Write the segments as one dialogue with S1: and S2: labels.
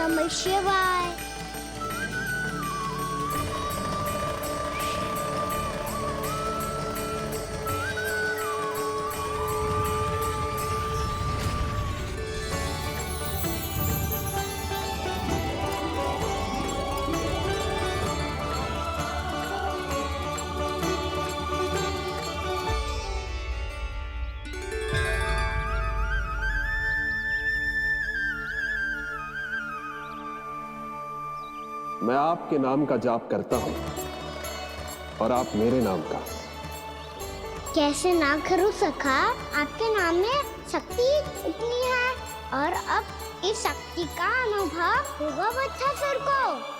S1: नमः शिवाय।
S2: मैं आपके नाम का जाप करता हूं और आप मेरे नाम का।
S1: कैसे ना करूं सखा, आपके नाम में शक्ति इतनी है और अब इस शक्ति का अनुभव होगा वत्सासुर को।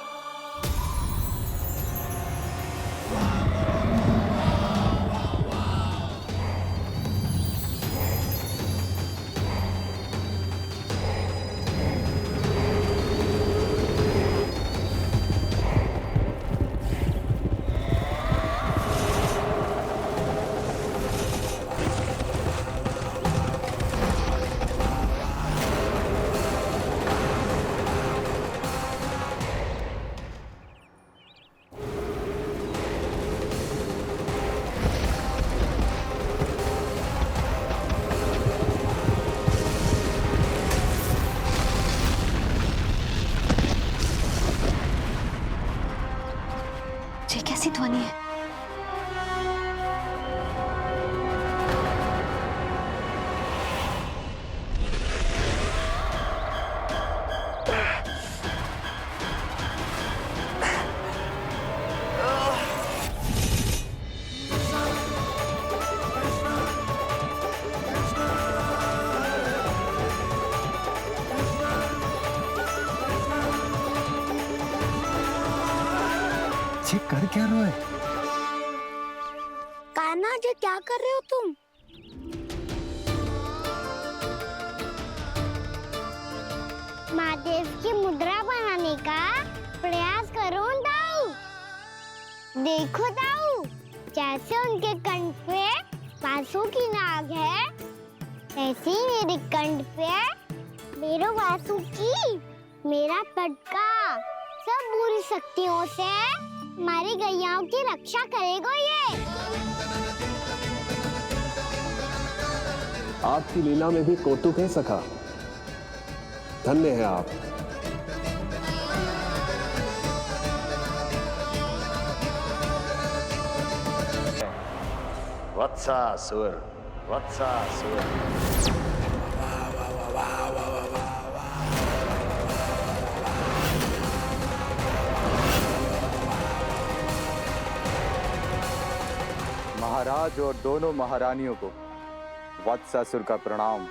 S3: ये कैसी ध्वनि है?
S4: ये कर क्या रहे हो?
S1: कान्हा जी क्या कर रहे हो तुम? महादेव की मुद्रा बनाने का प्रयास करो दाऊ। देखो दाऊ, जैसे उनके कंठ पे वासु की नाग है, ऐसे ही मेरे कंठ पे मेरे वासु की मेरा पटका सब बुरी शक्तियों से हमारी गैयाओं की रक्षा करेगा ये।
S2: आपकी लीला में भी कौतुक है सखा, धन्य है आप।
S5: वत्सासुर, वत्सासुर।
S6: महाराज और दोनों महारानियों को वत्सासुर का प्रणाम।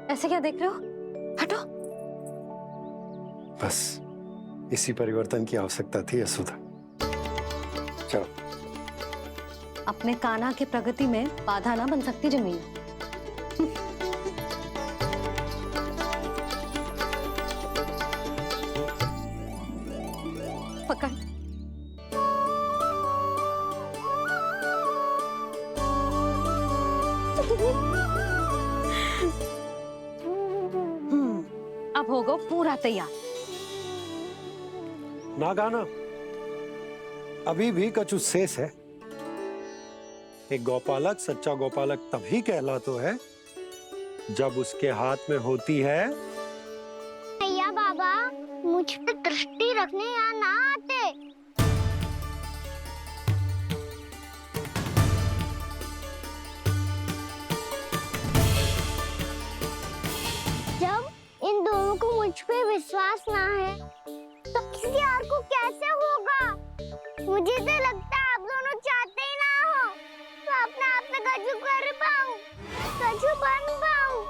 S3: ऐसे क्या देख रहे हो? हटो।
S4: बस इसी परिवर्तन की आवश्यकता थी यशोदा। चलो।
S3: अपने कान्हा के प्रगति में बाधा ना बन सकती जमीन। पकड़। अब होगा पूरा तैयार।
S4: ना गाना, अभी भी कछु शेष है। एक गौपालक सच्चा गौपालक तभी कहलाता है जब उसके हाथ में होती है।
S1: भैया बाबा, मुझ पे दृष्टि रखने यहाँ ना आते। जब इन दोनों को मुझ पे विश्वास ना है तो किसी और को कैसे होगा? मुझे तो लगता है आप दोनों चाहते ही ना हो तो अपने आप में कछु कर पाऊं, कछु बन पाऊं।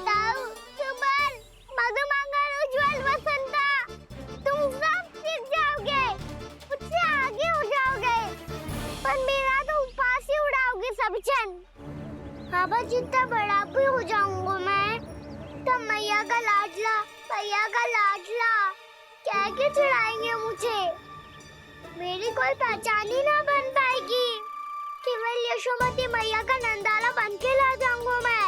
S1: ताऊ, सुबल, मधुमंगल, उज्जवल, वसंता, तुम सब सीख जाओगे, मुझसे आगे हो जाओगे। पर मेरा तो उपवास बाबा जितना बड़ा भी हो जाऊंगा मैं, तब मैया का लाडला कह के चिढ़ाएंगे मुझे। मेरी कोई पहचान ही ना बन पाएगी। केवल यशोमती मैया का नंदाला बन के ला जाऊंगा मैं।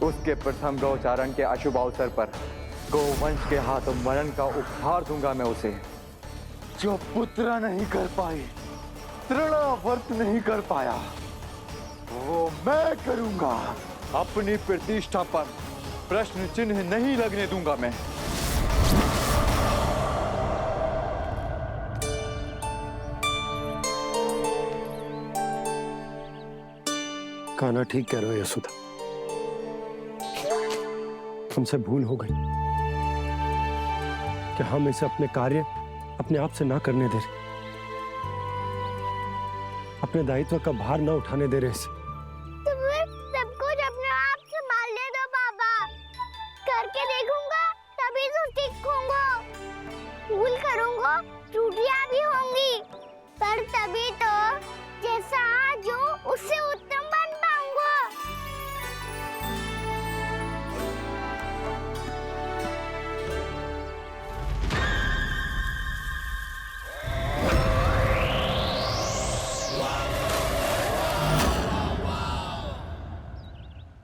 S6: उसके प्रथम गौचारण के अशुभ अवसर पर गौवंश के हाथों मरण का उपहार दूंगा मैं उसे। जो पुत्र नहीं कर पाई, तृणावर्त नहीं कर पाया, वो मैं करूंगा। अपनी प्रतिष्ठा पर प्रश्न चिन्ह नहीं लगने दूंगा मैं।
S4: कान्हा ठीक कह रहे हो यशोदा, हमसे भूल हो गई कि हम इसे अपने कार्य अपने आप से ना करने दे रहे, अपने दायित्व का भार ना उठाने दे रहे इसे।
S1: तो फिर सब कुछ अपने आप संभालने दो बाबा। करके देखूंगा तभी तो सीखूंगा। भूल करूंगा, त्रुटियां भी होंगी, पर तभी तो जैसा आज हूं उससे उत्तम बन पाऊंगा।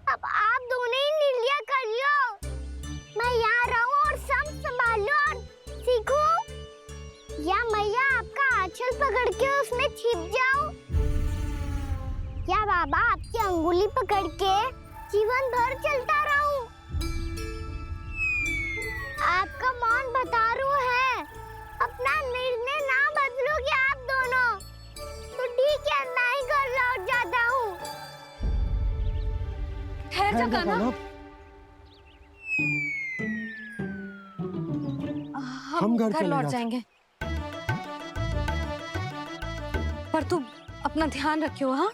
S1: अब आप दोनों ही निर्णय कर लो। मैं यहाँ रहूं और सब संभाल लूं और सीखूं, या मैया आपका आंचल पकड़ के उसमें छिप जाऊं, या बाबा आपकी अंगुली पकड़ के जीवन भर चलता रहूं। आपका मौन बता रहा है, अपना निर्णय ना बदलोगे आप दोनों तो ठीक है, मैं ही घर लौट जाता हूँ।
S3: ठहर जा कान्हा, हम
S4: घर
S3: घर
S4: चले
S3: लौट
S4: जाते।
S3: जाएंगे। पर तू अपना ध्यान रखियो, हाँ?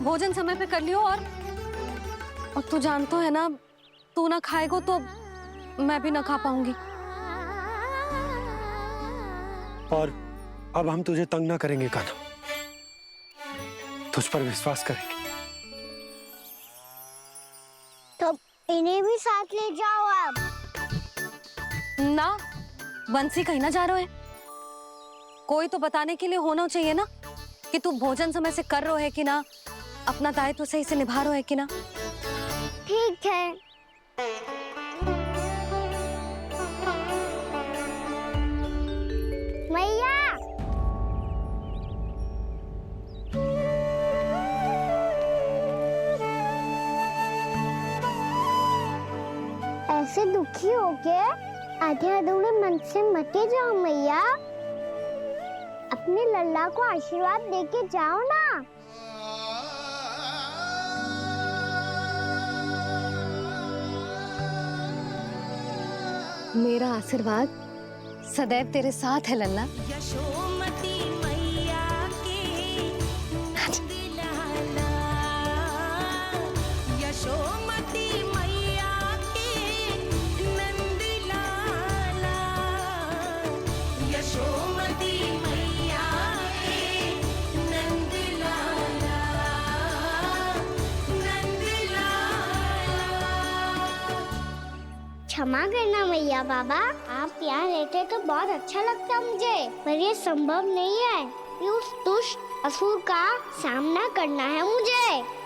S3: भोजन समय पे कर लियो। और तू जानतो है ना, तू ना खाएगो तो मैं भी ना खा पाऊंगी।
S4: और अब हम तुझे तंग ना करेंगे कान्हा, तुझ पर विश्वास करेंगे।
S1: तो इन्हें भी साथ ले जाओ आप।
S3: ना, बंसी कहीं ना जा रहे है। कोई तो बताने के लिए होना चाहिए ना कि तू भोजन समय से कर रहे है कि ना, अपना दायित्व सही से निभा रहे है कि ना।
S1: ठीक है। मैया, ऐसे दुखी होके आधे अधूरे मन से मत जाओ मैया। अपने लल्ला को आशीर्वाद देके जाओ ना।
S3: मेरा आशीर्वाद सदैव तेरे साथ है लल्ला।
S5: यशोमती मैया के नंद लाला, यशोमती मैया के नंद लाला, यशोमती मैया के नंद लाला, नंद लाला।
S1: क्षमा करना मैया बाबा, आप यहाँ रहते तो बहुत अच्छा लगता मुझे, पर ये संभव नहीं है। ये उस दुष्ट असुर का सामना करना है मुझे।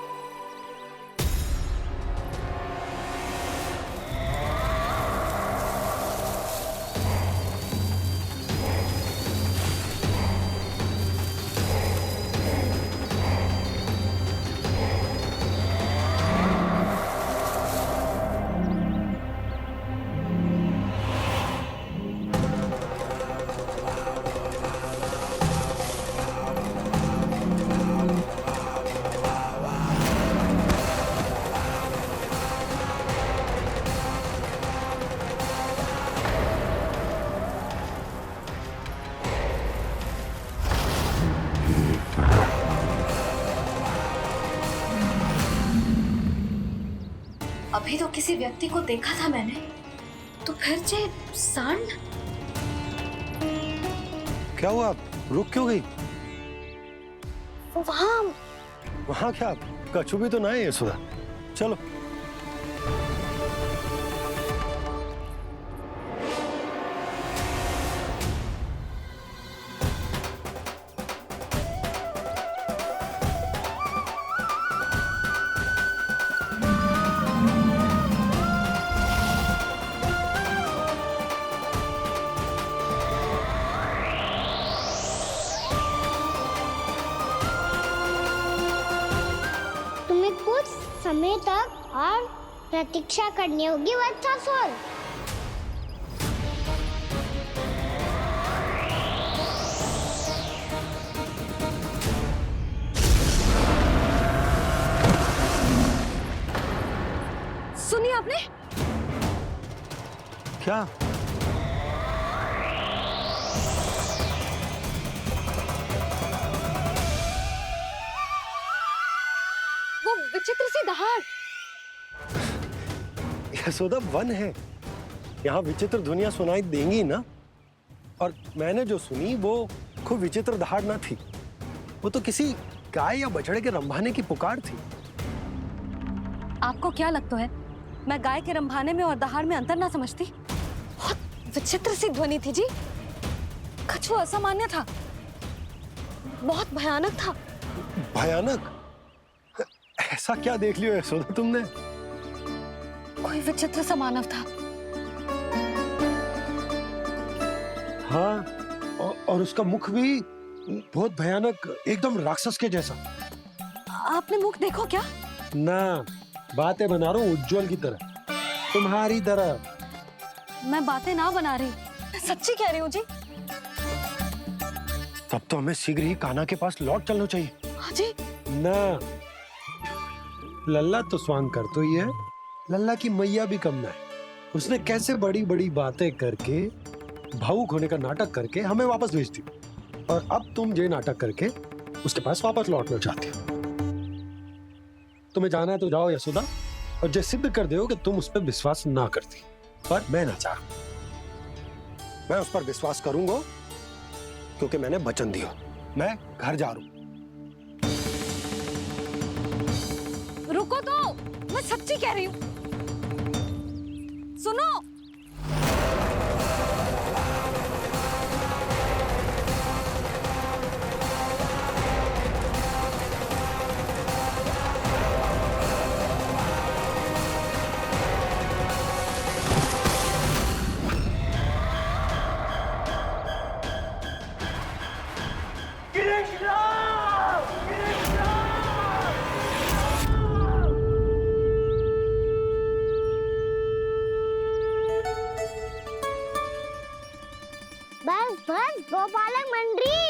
S3: अभी तो किसी व्यक्ति को देखा था मैंने, तो फिर जे सांड।
S4: क्या हुआ, रुक क्यों गई?
S3: वहाँ
S4: वहां क्या, कछु भी तो ना है यशोदा। चलो।
S1: तुम्हें कुछ समय तक और प्रतीक्षा करनी होगी वत्सासुर।
S3: सुनिए आपने,
S4: क्या?
S3: वो विचित्र सी दहाड़।
S4: यशोदा, वन है, यहाँ विचित्र ध्वनियां सुनाई देंगी ना। और मैंने जो सुनी वो खूब विचित्र दहाड़ ना थी, वो तो किसी गाय या बछड़े के रंभाने की पुकार थी।
S3: आपको क्या लगता है मैं गाय के रंभाने में और दहाड़ में अंतर ना समझती? बहुत विचित्र सी ध्वनि थी जी। कछु असामान्य था, बहुत भयानक था।
S4: भयानक? ऐसा क्या देख लियो यशोदा तुमने?
S3: कोई विचित्र सा मानव था।
S4: हाँ, और उसका मुख भी बहुत भयानक, एकदम राक्षस के जैसा।
S3: आपने मुख देखो क्या?
S4: ना, बातें बना रहा हूँ उज्जवल की तरह, तुम्हारी तरह।
S3: मैं बातें ना बना रही, मैं सच्ची कह रही हूँ जी।
S4: तब तो हमें शीघ्र ही कान्हा के पास लौट चलना चाहिए।
S3: हाँ जी।
S4: ना, लल्ला तो स्वांग कर तो ही है, लल्ला की मैया भी कम ना है। उसने कैसे बड़ी बड़ी बातें करके, भावुक होने का नाटक करके हमें वापस भेज दी, और अब तुम ये नाटक करके उसके पास वापस लौटना चाहती हो। तुम्हें जाना है तो जाओ यशोदा, और ये सिद्ध कर दो कि तुम उस पर विश्वास ना करती। पर मैं ना चाह, मैं उस पर विश्वास करूंगा क्योंकि मैंने वचन दिया। मैं घर जा रहा हूं।
S3: रुको तो, मैं सच्ची कह रही हूँ। सुनो।
S1: बस बस गोपालक मंडली,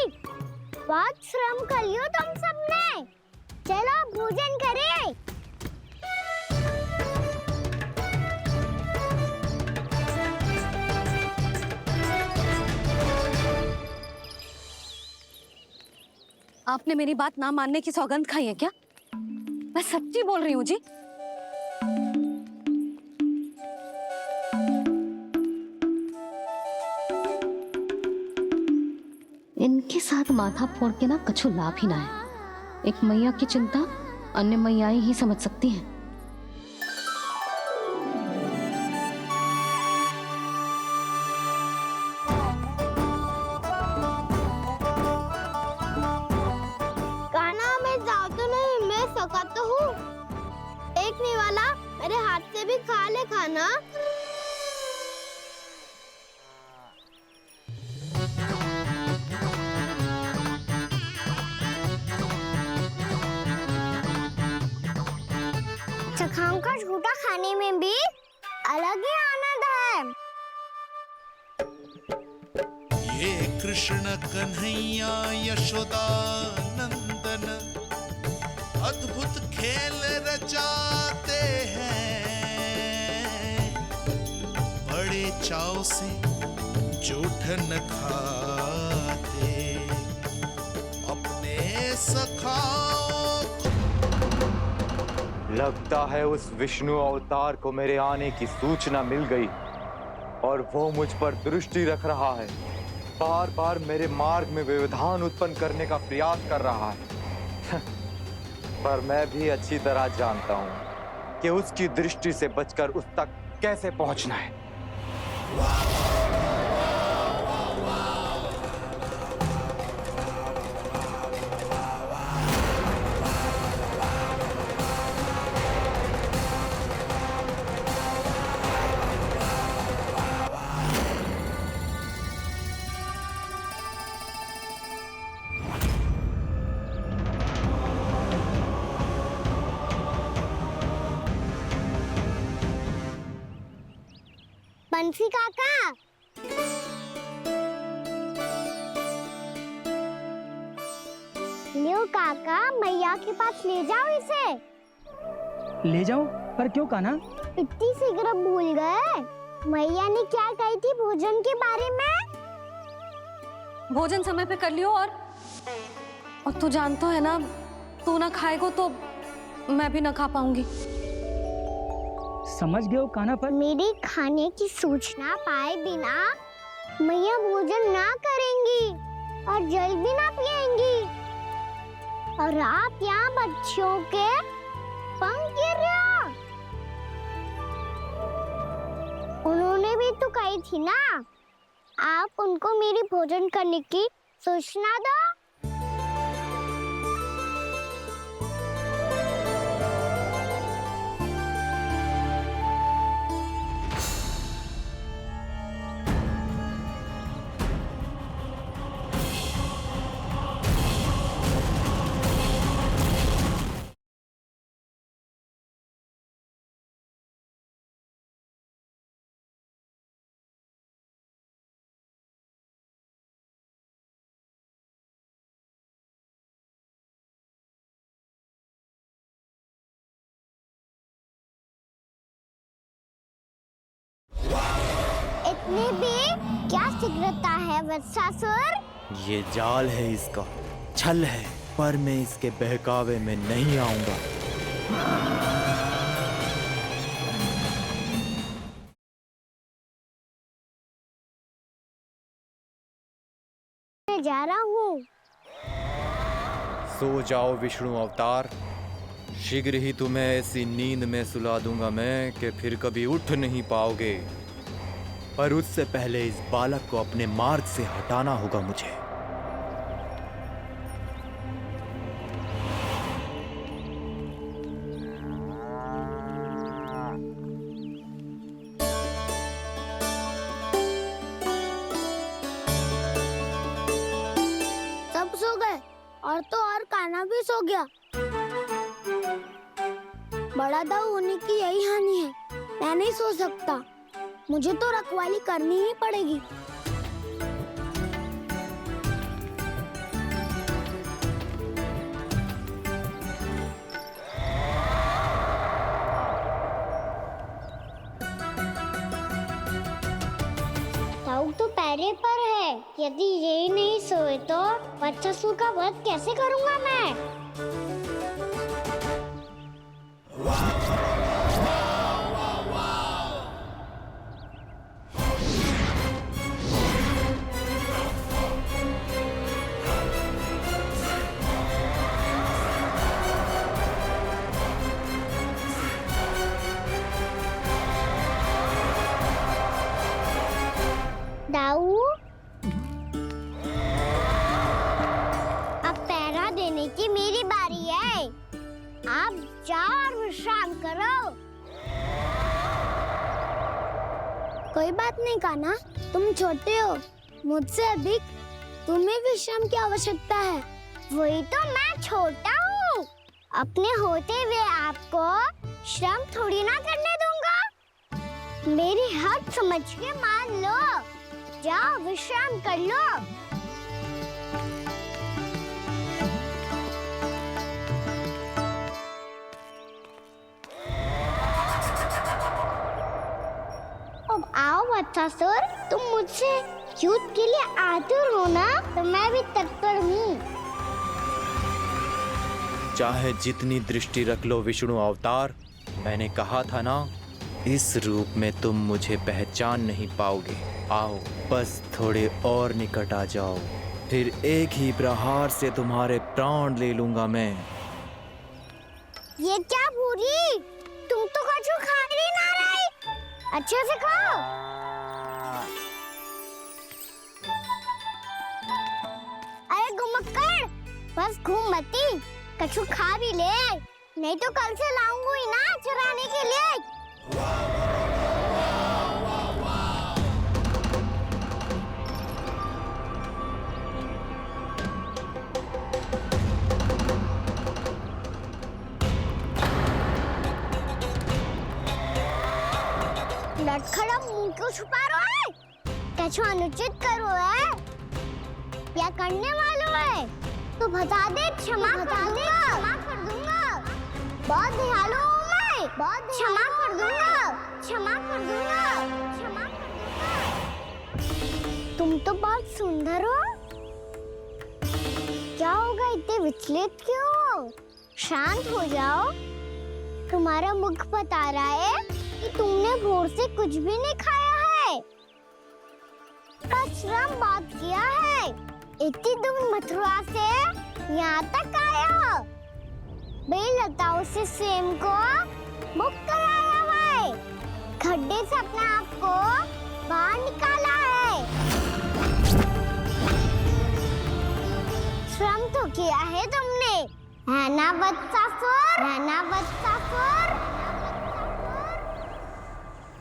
S1: बहुत श्रम कर लियो तुम सबने। चलो भोजन करें।
S3: आपने मेरी बात ना मानने की सौगंध खाई है क्या? मैं सच्ची बोल रही हूँ जी। इनके साथ माथा फोड़ के ना कछु लाभ ही ना है। एक मैया की चिंता अन्य मैयाएं ही समझ सकती हैं।
S1: कान्हा, मैं जाओ तो नहीं, मैं सका तो हूँ। एक नहीं वाला मेरे हाथ से भी खा ले खाना। चखाओं का झूठा खाने में भी अलग ही आनंद है।
S7: ये कृष्ण कन्हैया यशोदा नंदन अद्भुत खेल रचाते हैं, बड़े चाव से जूठन खाते अपने सखाओं को।
S6: लगता है उस विष्णु अवतार को मेरे आने की सूचना मिल गई और वो मुझ पर दृष्टि रख रहा है। बार बार मेरे मार्ग में व्यवधान उत्पन्न करने का प्रयास कर रहा है। पर मैं भी अच्छी तरह जानता हूं कि उसकी दृष्टि से बचकर उस तक कैसे पहुंचना है।
S1: बंसी काका, लियो काका, मैया के पास ले जाओ इसे।
S8: ले जाऊं? पर क्यों कान्हा?
S1: इतनी शीघ्र भूल गए? मैया ने क्या कही थी भोजन के बारे में?
S3: भोजन समय पे कर लियो। और तू जानता है ना, तू ना खाएगा तो मैं भी ना खा पाऊंगी।
S8: समझ गए हो कान्हा? पर
S1: मेरे खाने की सूचना पाए बिना मैया भोजन ना करेंगी और जल भी ना पिएंगी। और आप यहाँ बच्चों के पंख गिर रहे हो। उन्होंने भी तो कही थी ना, आप उनको मेरी भोजन करने की सूचना दो। इतनी भी क्या शीघ्रता है वत्सासुर?
S9: ये जाल है इसका, छल है, पर मैं इसके बहकावे में नहीं आऊंगा।
S1: मैं जा रहा हूँ।
S9: सो जाओ विष्णु अवतार, शीघ्र ही तुम्हें ऐसी नींद में सुला दूंगा मैं कि फिर कभी उठ नहीं पाओगे। पर उससे पहले इस बालक को अपने मार्ग से हटाना होगा मुझे।
S1: सब सो गए और तो और कान्हा भी सो गया। बड़ा दाऊ होने की यही हानि है। मैं नहीं सो सकता, मुझे तो रखवाली करनी ही पड़ेगी। दाऊ तो पैरे पर है। यदि यही नहीं सोए तो वत्सासुर का वध कैसे करूंगा मैं? दाऊ, अब पहरा देने की मेरी बारी है। आप जाओ और विश्राम करो। कोई बात नहीं कान्हा, तुम छोटे हो, मुझसे अधिक तुम्हें विश्राम की आवश्यकता है। वही तो, मैं छोटा हूँ, अपने होते हुए आपको श्रम थोड़ी ना करने दूंगा। मेरी हद समझ के मान लो। जाओ विश्राम कर लो। अब आओ वत्सासुर, तुम मुझसे युद्ध के लिए आतुर हो ना, तो मैं भी तत्पर हूँ।
S9: चाहे जितनी दृष्टि रख लो विष्णु अवतार, मैंने कहा था ना, इस रूप में तुम मुझे पहचान नहीं पाओगे। आओ बस थोड़े और निकट आ जाओ, फिर एक ही प्रहार से तुम्हारे प्राण ले लूंगा मैं।
S1: ये क्या भूरी, तुम तो कछु खा ही ना रही, अच्छे से खाओ। अरे गुमक्कड़, बस घूम मती, कछु खा भी ले, नहीं तो कल से लाऊंगी ना चराने के लिए। लटखड़ा मुंह क्यों छुपा रहा है? कछु अनुचित करो है या करने वालों है तो बता दे, क्षमा कर दूंगा। बहुत दयालु हूँ मैं, बहुत क्षमा कर दूंगा। तुम तो बहुत सुंदर हो, क्या होगा इतने विचलित क्यों हो? शांत हो जाओ, तुम्हारा मुख बता रहा है कि तुमने भोर से कुछ भी नहीं खाया है, श्रम बात किया है, इतनी दूर मथुरा से यहाँ तक आया हो, बेलताओं से स्वयं को मुक्त कराया हुआ है, खड्डे से अपने आप को बाहर निकाला है, श्रम तो किया है तुमने, है ना वत्सासुर?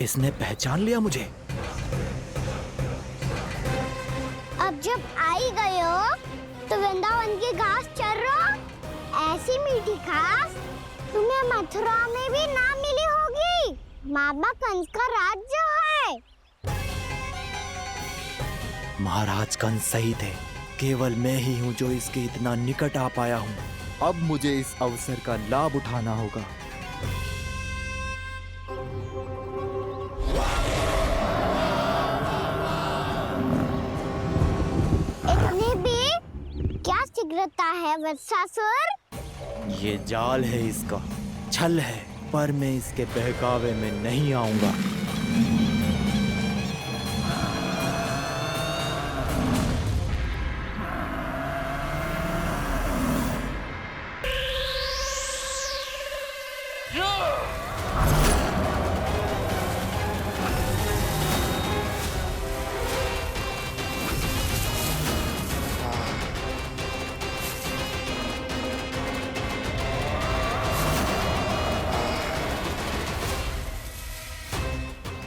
S9: इसने पहचान लिया मुझे।
S1: अब जब आई गए हो तो वृंदावन की घास चर रहो, ऐसी मीठी घास तुम्हें मथुरा में भी ना मिली होगी। मामा कंस का राज्य है।
S9: महाराज कंस सही थे, केवल मैं ही हूँ जो इसके इतना निकट आ पाया हूँ। अब मुझे इस अवसर का लाभ उठाना होगा।
S1: इतनी भी क्या शीघ्रता है वत्सासुर?
S9: ये जाल है इसका, छल है, पर मैं इसके बहकावे में नहीं आऊंगा।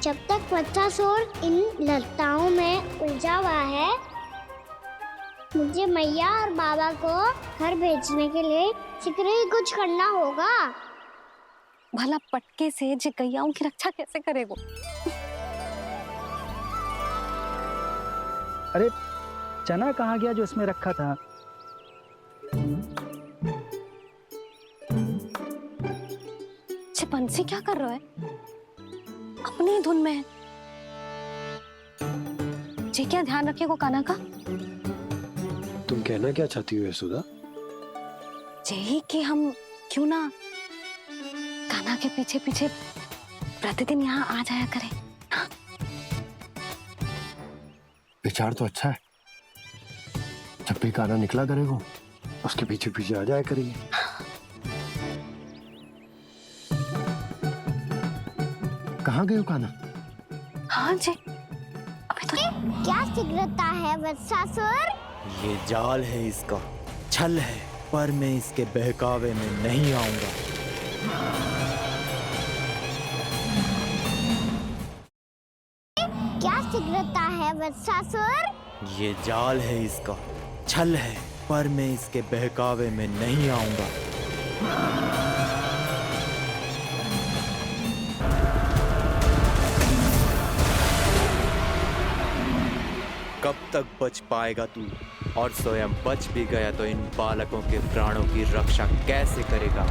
S1: जब तक वत्सासुर इन लताओं में उलझा हुआ है, मुझे मैया और बाबा को घर भेजने के लिए शीघ्र ही कुछ करना होगा।
S3: भला पटके से जिगैयाओं की रक्षा कैसे करेगो?
S8: अरे चना कहाँ गया जो इसमें रखा था?
S3: बंसी क्या कर रहा है? अपनी धुन में है। जी क्या ध्यान रखिएगो कान्हा का।
S4: तुम कहना क्या चाहती हो यशोदा?
S3: यही कि हम क्यों ना कान्हा के पीछे पीछे प्रतिदिन यहाँ आ जाया करें। हाँ?
S4: विचार तो अच्छा है, जब भी कान्हा निकला करेगा उसके पीछे पीछे आ जाया करेंगे। कहाँ गए हो कान्हा?
S3: हाँ जी, अभी तो
S1: क्या शीघ्रता है वत्सासुर?
S9: ये जाल है इसका, छल है, पर मैं इसके बहकावे में नहीं आऊंगा।
S1: क्या शीघ्रता है वत्सासुर?
S9: ये जाल है इसका, छल है, पर मैं इसके बहकावे में नहीं आऊंगा। कब तक बच पाएगा तू? और स्वयं बच भी गया तो इन बालकों के प्राणों की रक्षा कैसे करेगा?